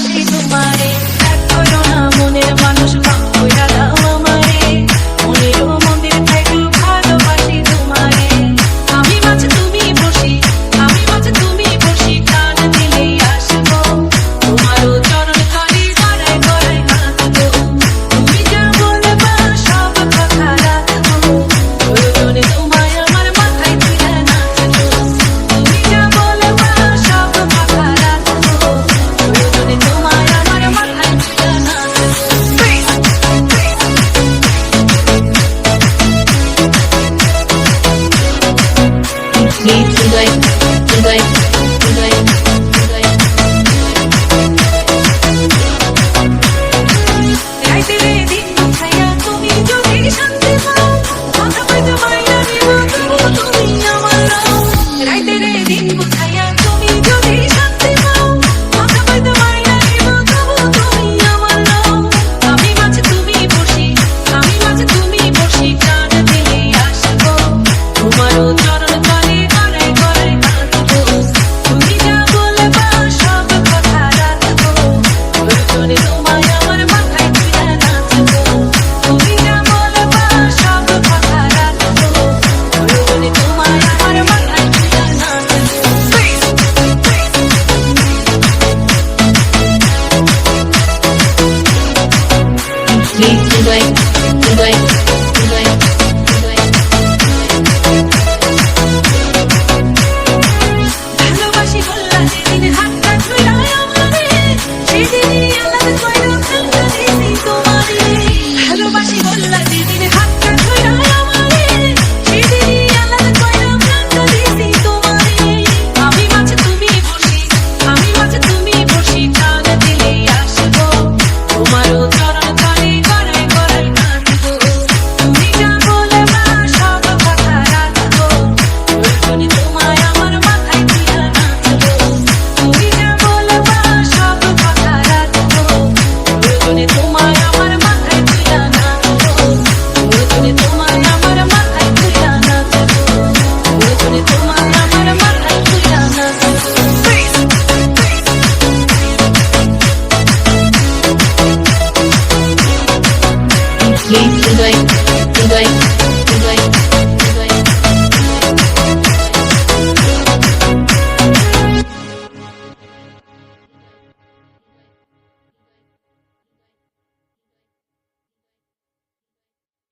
ভালোবাসি তোমারে, এক করো না মনের মানুষ ভাগ কইরা দাও আমারে, মনেরও মন্দির থেকে ভালোবাসি তোমারে। আমি মাঝে তুমি বসি, আমি মাঝে তুমি বসি, টান দিলেই আসবো তোমারও চরণ তলে গড়ায় গড়ায় কাঁদবো। তুমি যা বলবা সব কথা রাখবো, প্রয়োজনে তোমায় আমার মাথায় তুলে নাচবো। তুমি যা বলবা সব কথা রাখবো, প্রয়োজনে তোমায় আমার মাথায় তুলে নাচবো। রাইতের দিন গুছাইয়া তুমি যদি শান্তি পাও, মাথা পাইতে মাইয়া নিব তবু তুমি আমার নাও। রাইতের দিন গুছাইয়া তুমি যদি শান্তি পাও, মাথা পাইতে মাইয়া নিব তবু তুমি আমার নাও। আমি মাঝে তুমি বসি, আমি মাঝে তুমি বসি, টান দিলেই আসবো তোমারও চরণ তলে গড়ায় গড়ায় কাঁদবো। তুমি যা বলবা সব কথা রাখবো, প্রয়োজনে তোমায় আমার মাথায় তুলে নাচবো। তুমি যা বলবা সব কথা রাখবো, প্রয়োজনে তোমায় আমার মাথায় তুলে নাচবো। ভালোবাসি বললা যেদিন হাতটা ধইরা আমারে, সেদিনই আলাদা কইরা প্রাণটা দিছি তোমারে। ভালোবাসি বললা যেদিন হাতটা ধইরা আমারে, সেদিনই আলাদা কইরা প্রাণটা দিছি তোমারে। আমি মাঝে তুমি বসি, আমি মাঝে তুমি বসি, টান দিলেই আসবো তোমারও চরণ তলে গড়ায় গড়ায় কাঁদবো। তুমি যা বলবা সব কথা রাখবো, প্রয়োজনে তোমায় আমার মাথায় তুলে নাচবো। তুমি যা বলবা সব কথা রাখবো, প্রয়োজনে তোমায় আমার মাথায় তুলে নাচবো। প্রয়োজনে তোমায় আমার মাথায় তুলে নাচবো। প্রয়োজনে তোমায় আমার মাথায় তুলে নাচবো।